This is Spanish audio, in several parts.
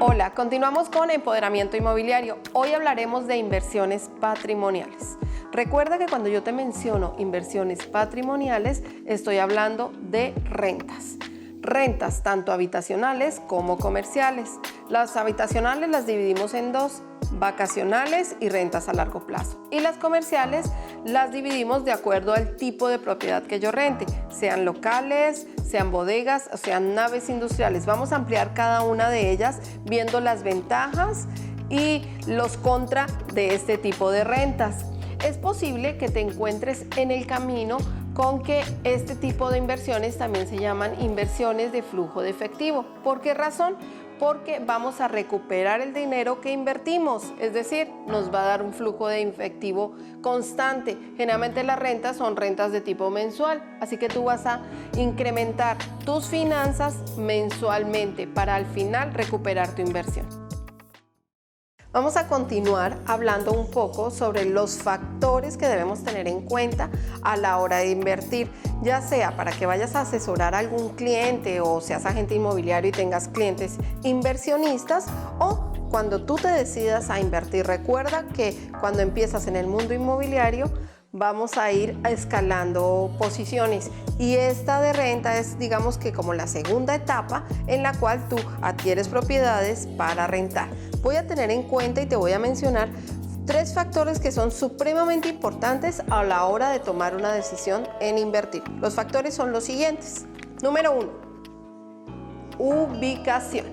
Hola, continuamos con empoderamiento inmobiliario. Hoy hablaremos de inversiones patrimoniales. Recuerda que cuando yo te menciono inversiones patrimoniales, estoy hablando de rentas. Rentas tanto habitacionales como comerciales. Las habitacionales las dividimos en dos: vacacionales y rentas a largo plazo. Y las comerciales las dividimos de acuerdo al tipo de propiedad que yo rente, sean locales, sean bodegas o sean naves industriales. Vamos a ampliar cada una de ellas viendo las ventajas y los contra de este tipo de rentas. Es posible que te encuentres en el camino con que este tipo de inversiones también se llaman inversiones de flujo de efectivo. ¿Por qué razón? Porque vamos a recuperar el dinero que invertimos, es decir, nos va a dar un flujo de efectivo constante. Generalmente las rentas son rentas de tipo mensual, así que tú vas a incrementar tus finanzas mensualmente para al final recuperar tu inversión. Vamos a continuar hablando un poco sobre los factores que debemos tener en cuenta a la hora de invertir, ya sea para que vayas a asesorar a algún cliente o seas agente inmobiliario y tengas clientes inversionistas, o cuando tú te decidas a invertir. Recuerda que cuando empiezas en el mundo inmobiliario vamos a ir escalando posiciones y esta de renta es, digamos que como la segunda etapa en la cual tú adquieres propiedades para rentar. Voy a tener en cuenta y te voy a mencionar tres factores que son supremamente importantes a la hora de tomar una decisión en invertir. Los factores son los siguientes. Número 1, ubicación.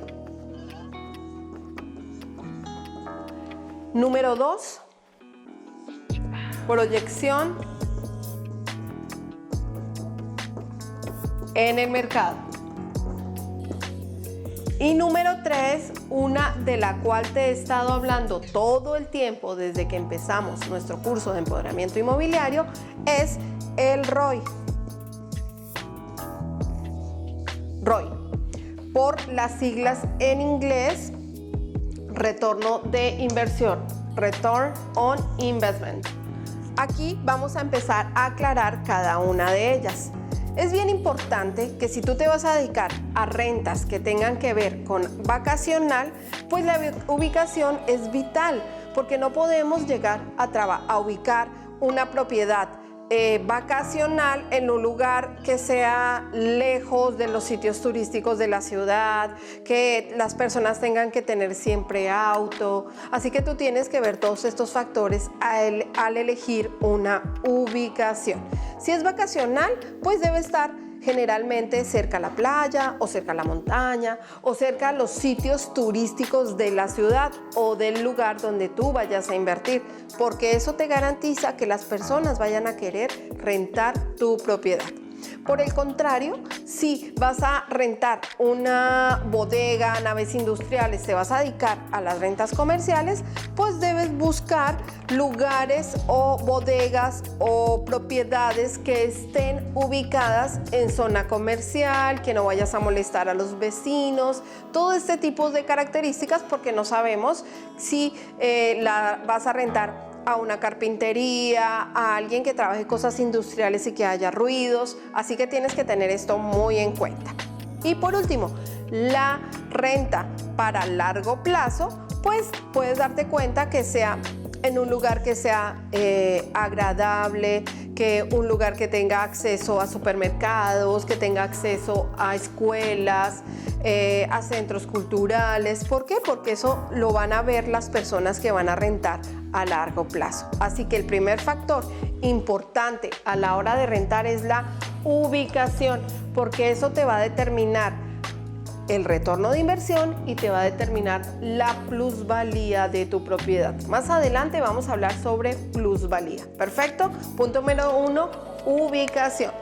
Número 2, proyección en el mercado. Y número 3, una de la cual te he estado hablando todo el tiempo desde que empezamos nuestro curso de empoderamiento inmobiliario, es el ROI. ROI, por las siglas en inglés, retorno de inversión, Return on Investment. Aquí vamos a empezar a aclarar cada una de ellas. Es bien importante que si tú te vas a dedicar a rentas que tengan que ver con vacacional, pues la ubicación es vital, porque no podemos llegar a ubicar una propiedad vacacional en un lugar que sea lejos de los sitios turísticos de la ciudad, que las personas tengan que tener siempre auto. Así que tú tienes que ver todos estos factores al elegir una ubicación. Si es vacacional, pues debe estar generalmente cerca a la playa o cerca a la montaña o cerca a los sitios turísticos de la ciudad o del lugar donde tú vayas a invertir, porque eso te garantiza que las personas vayan a querer rentar tu propiedad. Por el contrario, si vas a rentar una bodega, naves industriales, te vas a dedicar a las rentas comerciales, pues debes buscar lugares o bodegas o propiedades que estén ubicadas en zona comercial, que no vayas a molestar a los vecinos, todo este tipo de características, porque no sabemos si la vas a rentar a una carpintería, a alguien que trabaje cosas industriales y que haya ruidos, así que tienes que tener esto muy en cuenta. Y por último, la renta para largo plazo, pues puedes darte cuenta que sea en un lugar que sea agradable, que un lugar que tenga acceso a supermercados, que tenga acceso a escuelas, a centros culturales. ¿Por qué? Porque eso lo van a ver las personas que van a rentar a largo plazo. Así que el primer factor importante a la hora de rentar es la ubicación, porque eso te va a determinar el retorno de inversión y te va a determinar la plusvalía de tu propiedad. Más adelante vamos a hablar sobre plusvalía. Perfecto. Punto número 1, ubicación.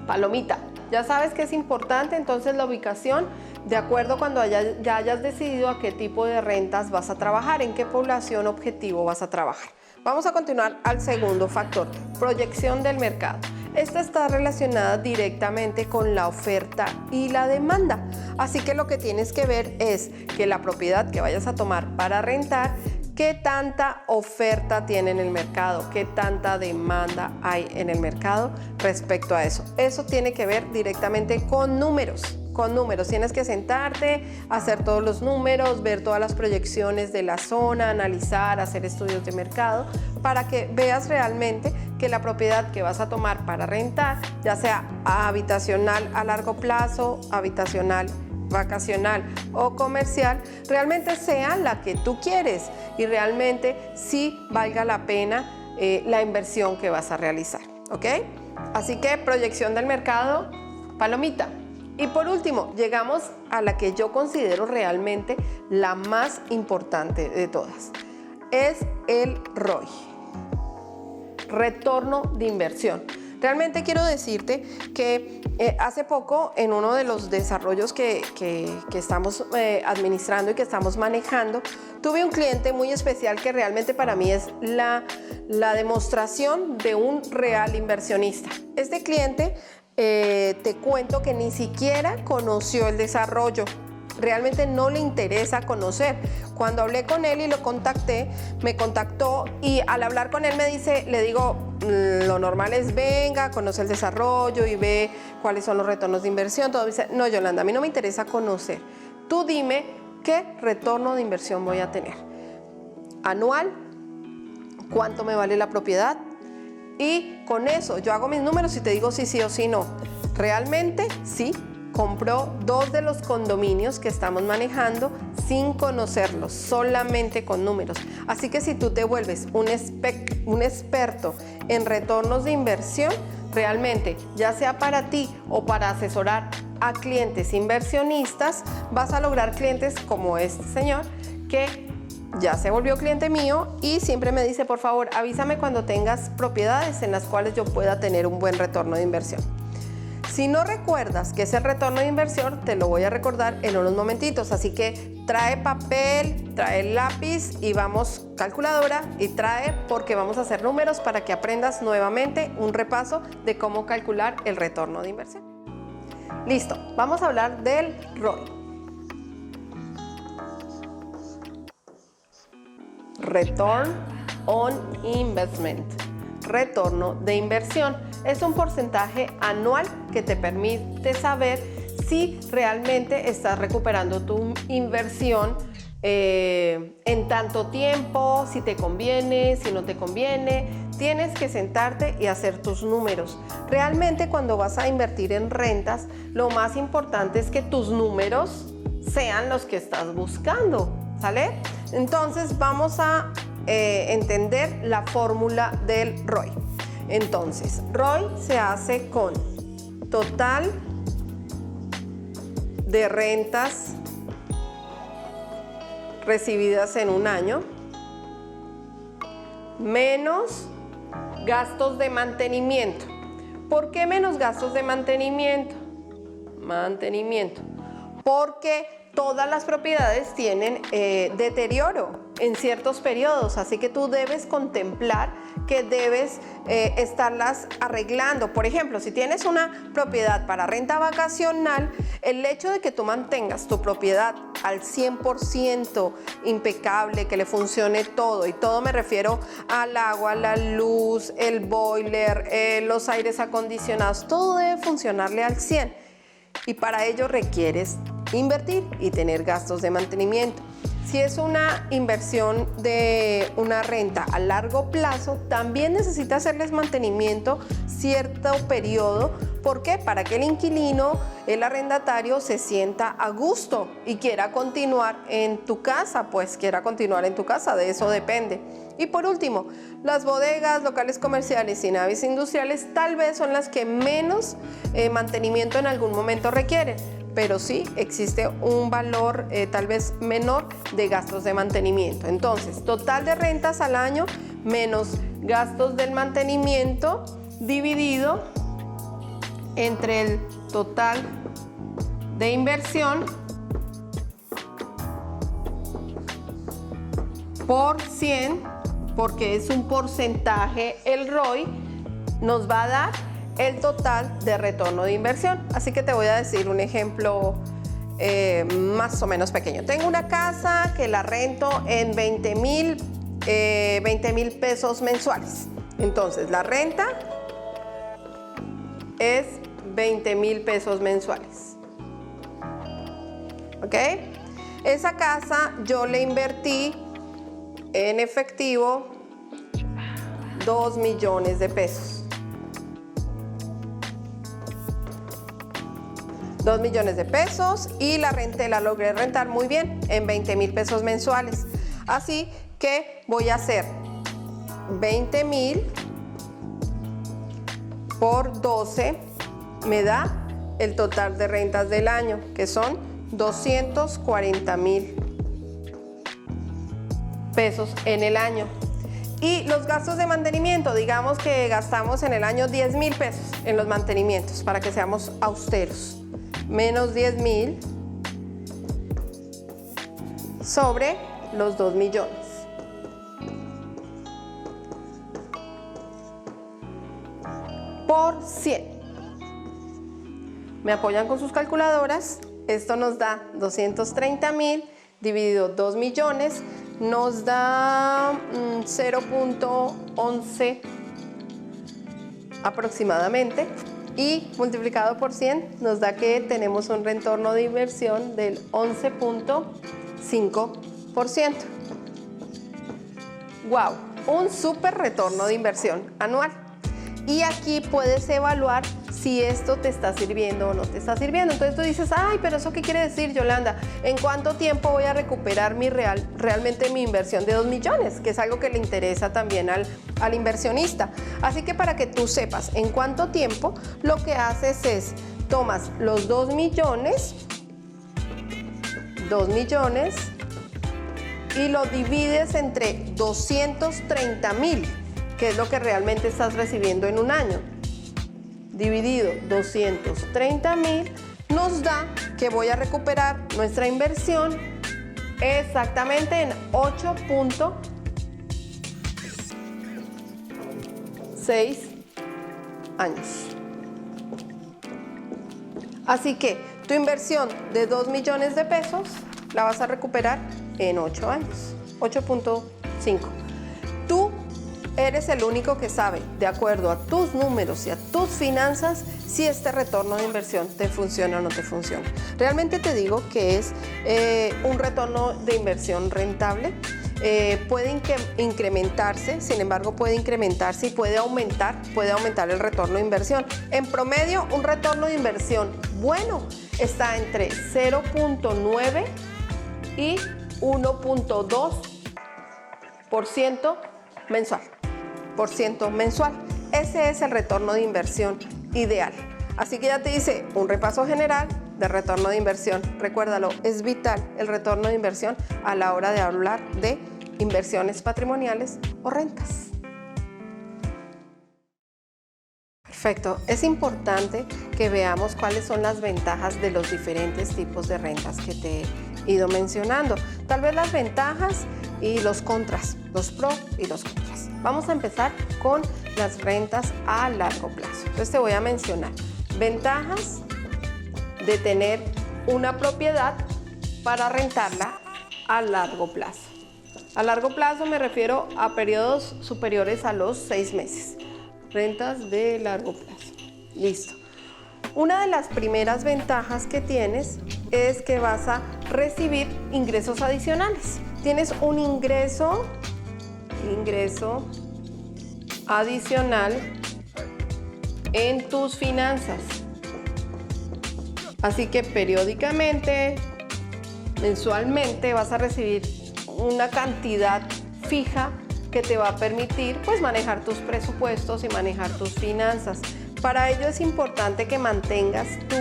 Palomita. Ya sabes que es importante entonces la ubicación, de acuerdo cuando ya hayas decidido a qué tipo de rentas vas a trabajar, en qué población objetivo vas a trabajar. Vamos a continuar al segundo factor, proyección del mercado. Esta está relacionada directamente con la oferta y la demanda. Así que lo que tienes que ver es que la propiedad que vayas a tomar para rentar, qué tanta oferta tiene en el mercado, qué tanta demanda hay en el mercado respecto a eso. Eso tiene que ver directamente con números. con números. Tienes que sentarte, hacer todos los números, ver todas las proyecciones de la zona, analizar, hacer estudios de mercado, para que veas realmente que la propiedad que vas a tomar para rentar, ya sea habitacional a largo plazo, habitacional vacacional o comercial, realmente sea la que tú quieres y realmente sí valga la pena la inversión que vas a realizar, ¿ok? Así que proyección del mercado, palomita. Y por último, llegamos a la que yo considero realmente la más importante de todas. Es el ROI, retorno de inversión. Realmente quiero decirte que hace poco, en uno de los desarrollos que estamos administrando y que estamos manejando, tuve un cliente muy especial que realmente para mí es la demostración de un real inversionista. Este cliente, te cuento que ni siquiera conoció el desarrollo. Realmente no le interesa conocer. Cuando hablé con él y lo contacté, me contactó y al hablar con él le digo, lo normal es venga, conoce el desarrollo y ve cuáles son los retornos de inversión. Todo. Dice, no, Yolanda, a mí no me interesa conocer. Tú dime qué retorno de inversión voy a tener. Anual, cuánto me vale la propiedad y con eso yo hago mis números y te digo si sí o si no. Realmente sí. Compró 2 de los condominios que estamos manejando sin conocerlos, solamente con números. Así que si tú te vuelves un experto en retornos de inversión, realmente, ya sea para ti o para asesorar a clientes inversionistas, vas a lograr clientes como este señor que ya se volvió cliente mío y siempre me dice, por favor, avísame cuando tengas propiedades en las cuales yo pueda tener un buen retorno de inversión. Si no recuerdas qué es el retorno de inversión, te lo voy a recordar en unos momentitos. Así que trae papel, trae lápiz y vamos, calculadora, y trae porque vamos a hacer números para que aprendas nuevamente un repaso de cómo calcular el retorno de inversión. Listo, vamos a hablar del ROI. Return on Investment. Retorno de inversión. Es un porcentaje anual que te permite saber si realmente estás recuperando tu inversión en tanto tiempo, si te conviene, si no te conviene. Tienes que sentarte y hacer tus números. Realmente cuando vas a invertir en rentas, lo más importante es que tus números sean los que estás buscando, ¿sale? Entonces vamos a entender la fórmula del ROI. Entonces, ROI se hace con total de rentas recibidas en un año menos gastos de mantenimiento. ¿Por qué menos gastos de mantenimiento? Porque todas las propiedades tienen deterioro en ciertos periodos, así que tú debes contemplar que debes estarlas arreglando. Por ejemplo, si tienes una propiedad para renta vacacional, el hecho de que tú mantengas tu propiedad al 100% impecable, que le funcione todo, y todo me refiero al agua, la luz, el boiler, los aires acondicionados, todo debe funcionarle al 100%. Y para ello requieres invertir y tener gastos de mantenimiento. Si es una inversión de una renta a largo plazo, también necesita hacerles mantenimiento cierto periodo. ¿Por qué? Para que el inquilino, el arrendatario, se sienta a gusto y quiera continuar en tu casa, pues quiera continuar en tu casa, de eso depende. Y por último, las bodegas, locales comerciales y naves industriales tal vez son las que menos mantenimiento en algún momento requieren, pero sí existe un valor tal vez menor de gastos de mantenimiento. Entonces, total de rentas al año menos gastos del mantenimiento dividido entre el total de inversión por 100, porque es un porcentaje, el ROI nos va a dar el total de retorno de inversión. Así que te voy a decir un ejemplo más o menos pequeño. Tengo una casa que la rento en 20,000 pesos mensuales. Entonces la renta es 20,000 pesos mensuales. ¿ok? Esa casa yo le invertí en efectivo 2 millones de pesos. 2 millones de pesos y la renté, la logré rentar muy bien en 20,000 pesos mensuales. Así que voy a hacer 20,000 por 12, me da el total de rentas del año, que son 240,000 pesos en el año. Y los gastos de mantenimiento, digamos que gastamos en el año 10,000 pesos en los mantenimientos, para que seamos austeros. Menos 10,000 sobre los 2 millones. Por 100. Me apoyan con sus calculadoras. Esto nos da 230,000 dividido 2 millones. Nos da 0.11 aproximadamente. Y multiplicado por 100 nos da que tenemos un retorno de inversión del 11.5%. ¡Wow! Un súper retorno de inversión anual. Y aquí puedes evaluar si esto te está sirviendo o no te está sirviendo. Entonces tú dices, ay, pero ¿eso qué quiere decir, Yolanda? ¿En cuánto tiempo voy a recuperar realmente mi inversión de 2 millones? Que es algo que le interesa también al inversionista. Así que para que tú sepas en cuánto tiempo, lo que haces es, tomas los 2 millones y lo divides entre 230,000, que es lo que realmente estás recibiendo en un año. Dividido 230,000 nos da que voy a recuperar nuestra inversión exactamente en 8.6 años. Así que tu inversión de 2 millones de pesos la vas a recuperar en 8 años, 8.5. Tú eres el único que sabe, de acuerdo a tus números y a tus finanzas, si este retorno de inversión te funciona o no te funciona. Realmente te digo que es un retorno de inversión rentable. Puede incrementarse, sin embargo puede incrementarse y puede aumentar el retorno de inversión. En promedio, un retorno de inversión bueno está entre 0.9 y 1.2% mensual. Ese es el retorno de inversión ideal. Así que ya te hice un repaso general de retorno de inversión. Recuérdalo, es vital el retorno de inversión a la hora de hablar de inversiones patrimoniales o rentas. Perfecto. Es importante que veamos cuáles son las ventajas de los diferentes tipos de rentas que te he ido mencionando. Tal vez las ventajas y los contras, los pros y los contras. Vamos a empezar con las rentas a largo plazo. Entonces te voy a mencionar ventajas de tener una propiedad para rentarla a largo plazo. A largo plazo me refiero a periodos superiores a los 6 meses. Rentas de largo plazo. Listo. Una de las primeras ventajas que tienes es que vas a recibir ingresos adicionales. Tienes un ingreso adicional en tus finanzas. Así que periódicamente, mensualmente, vas a recibir una cantidad fija que te va a permitir pues manejar tus presupuestos y manejar tus finanzas. Para ello es importante que mantengas tu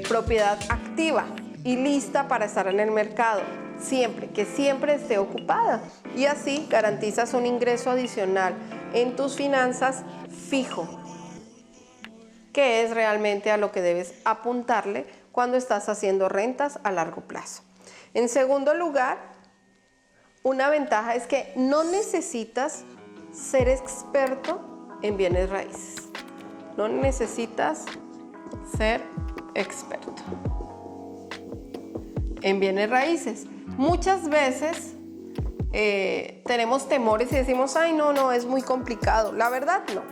propiedad activa y lista para estar en el mercado. Que siempre esté ocupada, y así garantizas un ingreso adicional en tus finanzas fijo, que es realmente a lo que debes apuntarle cuando estás haciendo rentas a largo plazo. En segundo lugar, una ventaja es que no necesitas ser experto en bienes raíces. No necesitas ser experto en bienes raíces. Muchas veces tenemos temores y decimos, ay, no, es muy complicado. La verdad, no.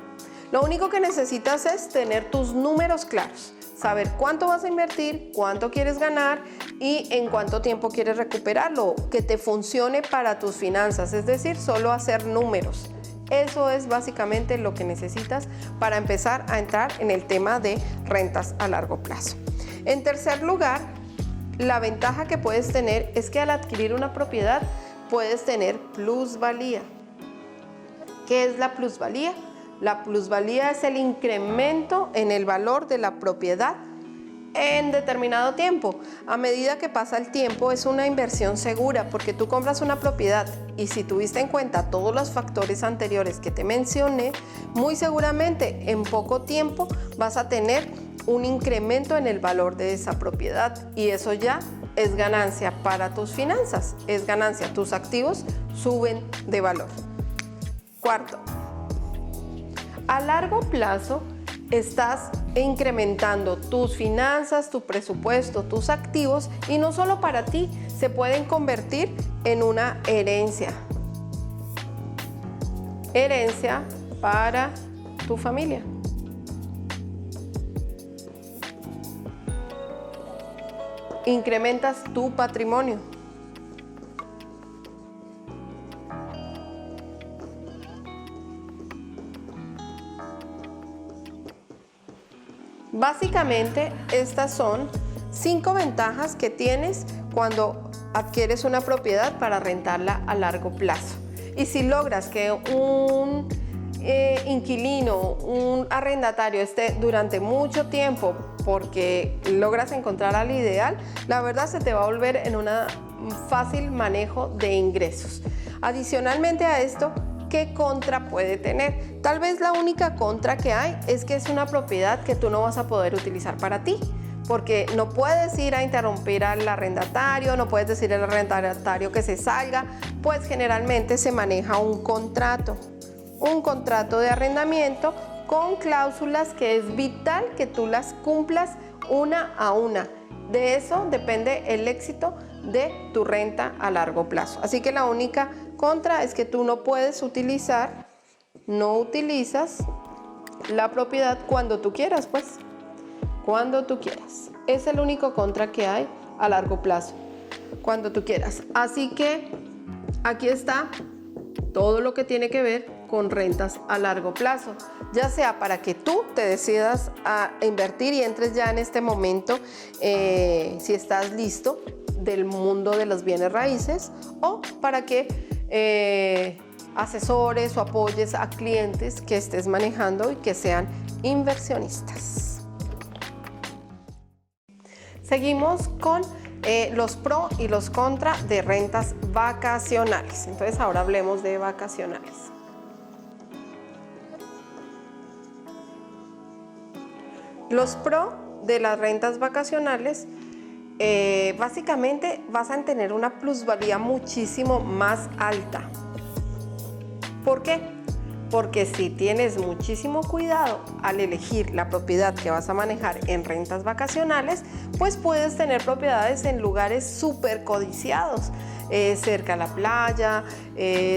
Lo único que necesitas es tener tus números claros. saber cuánto vas a invertir, cuánto quieres ganar y en cuánto tiempo quieres recuperarlo, que te funcione para tus finanzas, es decir, solo hacer números. Eso es básicamente lo que necesitas para empezar a entrar en el tema de rentas a largo plazo. En tercer lugar, la ventaja que puedes tener es que al adquirir una propiedad puedes tener plusvalía. ¿Qué es la plusvalía? La plusvalía es el incremento en el valor de la propiedad en determinado tiempo. A medida que pasa el tiempo es una inversión segura porque tú compras una propiedad y si tuviste en cuenta todos los factores anteriores que te mencioné, muy seguramente en poco tiempo vas a tener un incremento en el valor de esa propiedad y eso ya es ganancia para tus finanzas, es ganancia, tus activos suben de valor. Cuarto, a largo plazo estás incrementando tus finanzas, tu presupuesto, tus activos y no solo para ti, se pueden convertir en una herencia. Herencia para tu familia. Incrementas tu patrimonio. Básicamente, estas son 5 ventajas que tienes cuando adquieres una propiedad para rentarla a largo plazo. Y si logras que un inquilino, un arrendatario esté durante mucho tiempo porque logras encontrar al ideal, la verdad se te va a volver en un fácil manejo de ingresos. Adicionalmente a esto, ¿qué contra puede tener? Tal vez la única contra que hay es que es una propiedad que tú no vas a poder utilizar para ti, porque no puedes ir a interrumpir al arrendatario, no puedes decirle al arrendatario que se salga, pues generalmente se maneja un contrato de arrendamiento con cláusulas que es vital que tú las cumplas una a una. De eso depende el éxito de tu renta a largo plazo. Así que la única contra es que tú no utilizas la propiedad cuando tú quieras, pues, cuando tú quieras. Es el único contra que hay a largo plazo, cuando tú quieras. Así que aquí está todo lo que tiene que ver con rentas a largo plazo, ya sea para que tú te decidas a invertir y entres ya en este momento, si estás listo del mundo de los bienes raíces, o para que asesores o apoyes a clientes que estés manejando y que sean inversionistas. Seguimos con los pro y los contra de rentas vacacionales. Entonces ahora hablemos de vacacionales. Los pro de las rentas vacacionales, básicamente vas a tener una plusvalía muchísimo más alta. ¿Por qué? Porque si tienes muchísimo cuidado al elegir la propiedad que vas a manejar en rentas vacacionales, pues puedes tener propiedades en lugares súper codiciados, cerca a la playa,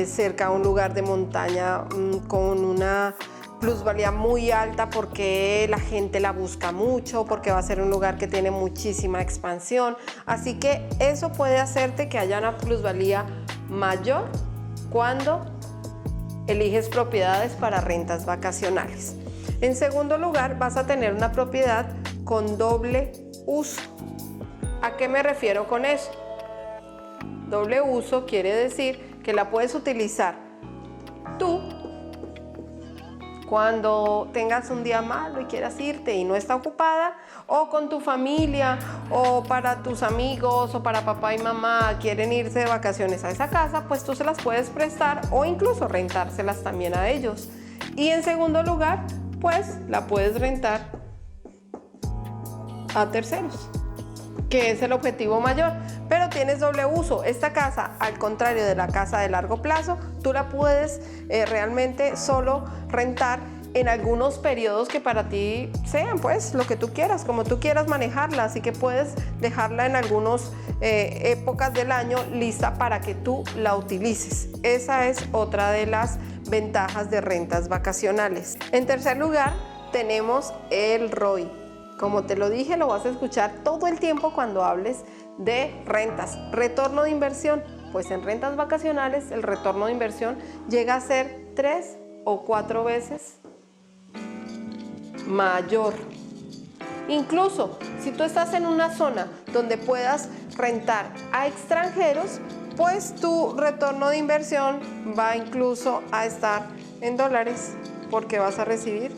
cerca a un lugar de montaña con una plusvalía muy alta porque la gente la busca mucho, porque va a ser un lugar que tiene muchísima expansión. Así que eso puede hacerte que haya una plusvalía mayor cuando eliges propiedades para rentas vacacionales. En segundo lugar, vas a tener una propiedad con doble uso. ¿A qué me refiero con eso? Doble uso quiere decir que la puedes utilizar tú cuando tengas un día malo y quieras irte y no está ocupada, o con tu familia, o para tus amigos, o para papá y mamá quieren irse de vacaciones a esa casa, pues tú se las puedes prestar o incluso rentárselas también a ellos. Y en segundo lugar, pues la puedes rentar a terceros, que es el objetivo mayor, pero tienes doble uso. Esta casa, al contrario de la casa de largo plazo, tú la puedes realmente solo rentar en algunos periodos que para ti sean, pues, lo que tú quieras, como tú quieras manejarla, así que puedes dejarla en algunas épocas del año lista para que tú la utilices. Esa es otra de las ventajas de rentas vacacionales. En tercer lugar, tenemos el ROI. Como te lo dije, lo vas a escuchar todo el tiempo cuando hables de rentas. Retorno de inversión, pues en rentas vacacionales el retorno de inversión llega a ser 3 o 4 veces mayor. Incluso si tú estás en una zona donde puedas rentar a extranjeros, pues tu retorno de inversión va incluso a estar en dólares, porque vas a recibir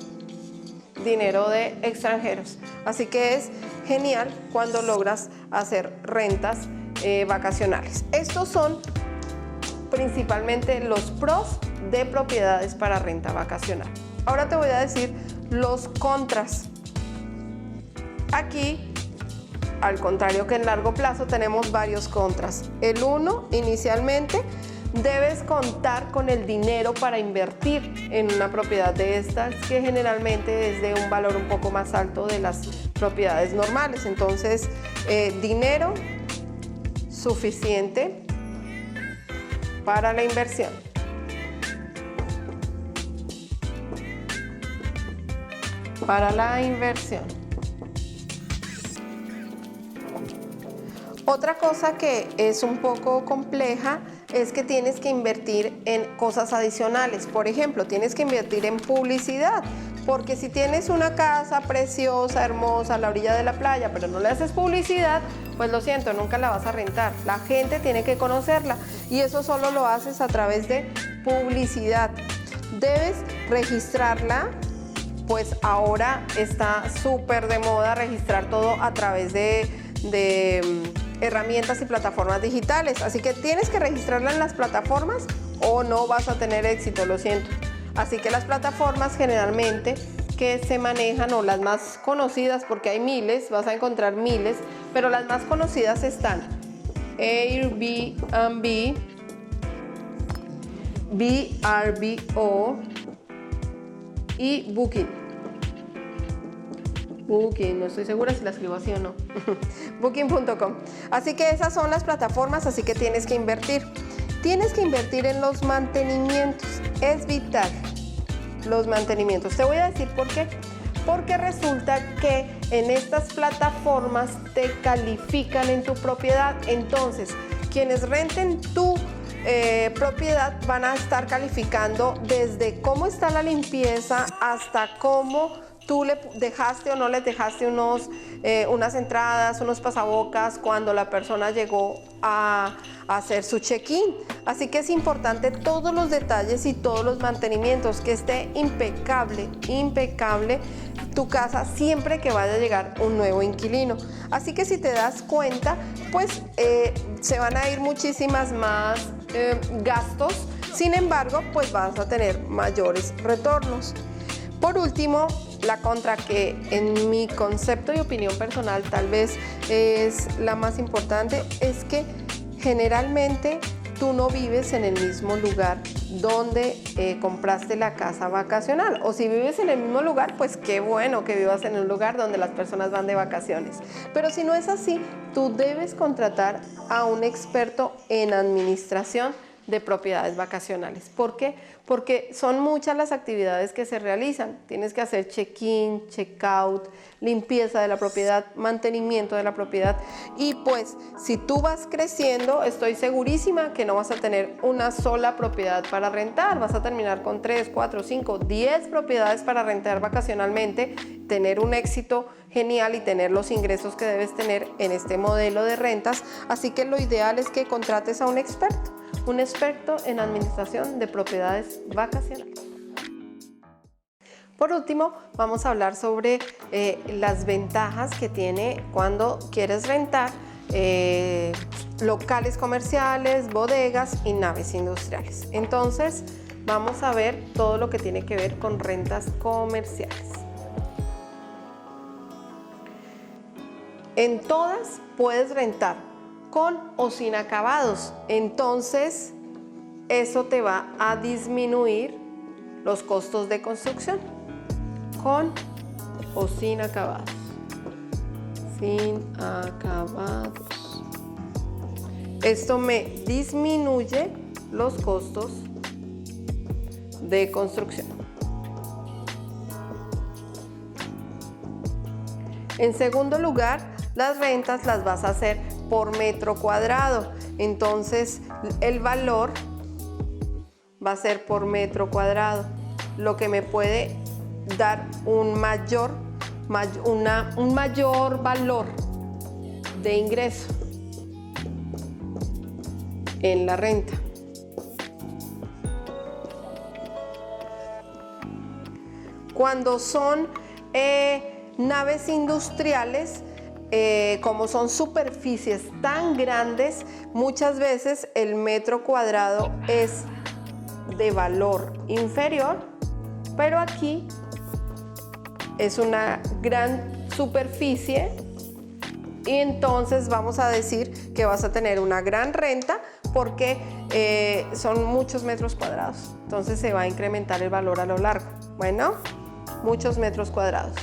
dinero de extranjeros. Así que es genial cuando logras hacer rentas vacacionales. Estos son principalmente los pros de propiedades para renta vacacional. Ahora te voy a decir los contras. Aquí, al contrario que en largo plazo, tenemos varios contras. El uno, inicialmente, debes contar con el dinero para invertir en una propiedad de estas, que generalmente es de un valor un poco más alto de las propiedades normales. Entonces, dinero suficiente para la inversión. Para la inversión. Otra cosa que es un poco compleja es que tienes que invertir en cosas adicionales. Por ejemplo, tienes que invertir en publicidad, porque si tienes una casa preciosa, hermosa, a la orilla de la playa, pero no le haces publicidad, pues lo siento, nunca la vas a rentar. La gente tiene que conocerla y eso solo lo haces a través de publicidad. Debes registrarla, pues ahora está súper de moda registrar todo a través de herramientas y plataformas digitales, así que tienes que registrarla en las plataformas o no vas a tener éxito, lo siento. Así que las plataformas generalmente que se manejan, o las más conocidas, porque hay miles, vas a encontrar miles, pero las más conocidas están Airbnb, VRBO y Booking, no estoy segura si la escribo así o no. Booking.com. Así que esas son las plataformas, así que tienes que invertir. Tienes que invertir en los mantenimientos. Es vital los mantenimientos. Te voy a decir por qué. Porque resulta que en estas plataformas te califican en tu propiedad. Entonces, quienes renten tu propiedad van a estar calificando desde cómo está la limpieza hasta cómo tú le dejaste o no le dejaste unas entradas, unos pasabocas cuando la persona llegó a hacer su check-in. Así que es importante todos los detalles y todos los mantenimientos, que esté impecable, impecable tu casa siempre que vaya a llegar un nuevo inquilino. Así que si te das cuenta, pues se van a ir muchísimas más gastos, sin embargo, pues vas a tener mayores retornos. Por último, la contra, que en mi concepto y opinión personal tal vez es la más importante, es que generalmente tú no vives en el mismo lugar donde compraste la casa vacacional. O si vives en el mismo lugar, pues qué bueno que vivas en un lugar donde las personas van de vacaciones. Pero si no es así, tú debes contratar a un experto en administración de propiedades vacacionales. ¿Por qué? Porque son muchas las actividades que se realizan. Tienes que hacer check-in, check-out, limpieza de la propiedad, mantenimiento de la propiedad. Y pues si tú vas creciendo, estoy segurísima que no vas a tener una sola propiedad para rentar. Vas a terminar con 3, 4, 5, 10 propiedades para rentar vacacionalmente, tener un éxito genial y tener los ingresos que debes tener en este modelo de rentas. Así que lo ideal es que contrates a un experto en administración de propiedades vacacionales. Por último, vamos a hablar sobre las ventajas que tiene cuando quieres rentar locales comerciales, bodegas y naves industriales. Entonces, vamos a ver todo lo que tiene que ver con rentas comerciales. En todas puedes rentar con o sin acabados, entonces eso te va a disminuir los costos de construcción. Con o sin acabados. Sin acabados. Esto me disminuye los costos de construcción. En segundo lugar, las rentas las vas a hacer por metro cuadrado. Entonces, el valor va a ser por metro cuadrado, lo que me puede dar un mayor valor de ingreso en la renta. Cuando son naves industriales, como son superficies tan grandes, muchas veces el metro cuadrado es de valor inferior, pero aquí es una gran superficie y entonces vamos a decir que vas a tener una gran renta porque son muchos metros cuadrados. Entonces se va a incrementar el valor a lo largo. Bueno, muchos metros cuadrados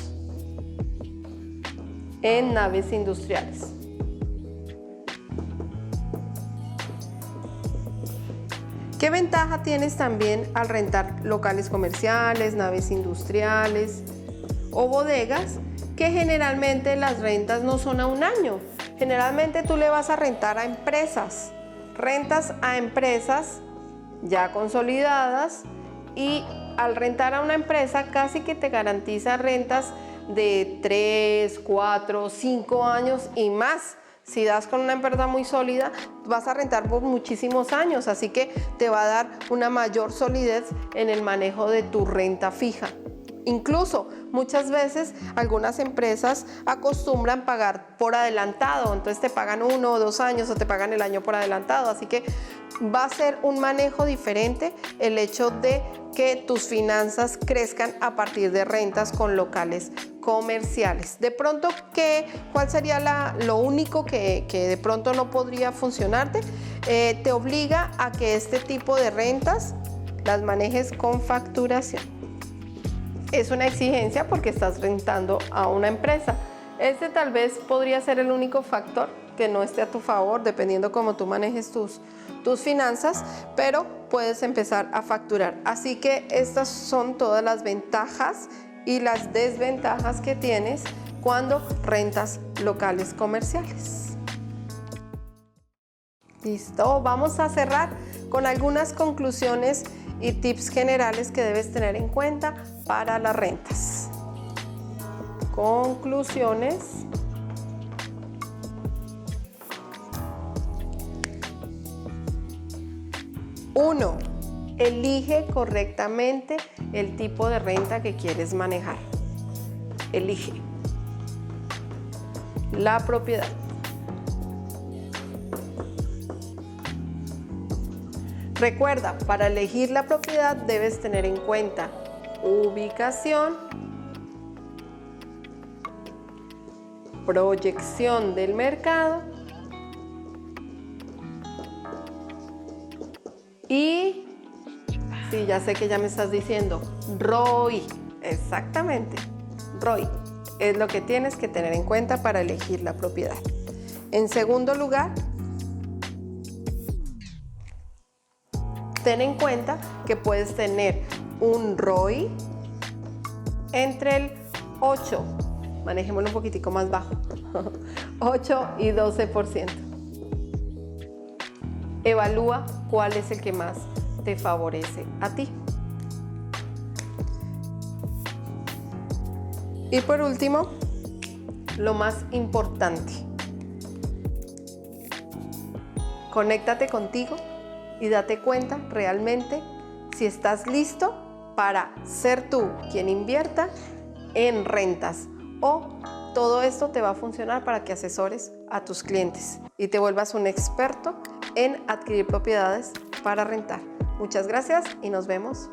en naves industriales. ¿Qué ventaja tienes también al rentar locales comerciales, naves industriales o bodegas? Que generalmente las rentas no son a un año. Generalmente tú le vas a rentar a empresas. Rentas a empresas ya consolidadas y al rentar a una empresa casi que te garantiza rentas de 3, 4, 5 años y más. Si das con una empresa muy sólida, vas a rentar por muchísimos años, así que te va a dar una mayor solidez en el manejo de tu renta fija. Incluso muchas veces algunas empresas acostumbran pagar por adelantado, entonces te pagan 1 o 2 años o te pagan el año por adelantado, así que va a ser un manejo diferente el hecho de que tus finanzas crezcan a partir de rentas con locales comerciales. De pronto, ¿cuál sería lo único que de pronto no podría funcionarte? Te obliga a que este tipo de rentas las manejes con facturación. Es una exigencia porque estás rentando a una empresa. Este tal vez podría ser el único factor que no esté a tu favor, dependiendo cómo tú manejes tus finanzas, pero puedes empezar a facturar. Así que estas son todas las ventajas y las desventajas que tienes cuando rentas locales comerciales. Listo, vamos a cerrar con algunas conclusiones y tips generales que debes tener en cuenta para las rentas. Conclusiones. Uno, elige correctamente el tipo de renta que quieres manejar. Elige la propiedad. Recuerda, para elegir la propiedad debes tener en cuenta ubicación, proyección del mercado y, sí, ya sé que ya me estás diciendo, ROI. Exactamente, ROI es lo que tienes que tener en cuenta para elegir la propiedad. En segundo lugar, ten en cuenta que puedes tener un ROI entre el 8, manejémoslo un poquitico más bajo, 8 y 12%. Evalúa cuál es el que más te favorece a ti. Y por último, lo más importante, conéctate contigo y date cuenta realmente si estás listo para ser tú quien invierta en rentas o todo esto te va a funcionar para que asesores a tus clientes y te vuelvas un experto en adquirir propiedades para rentar. Muchas gracias y nos vemos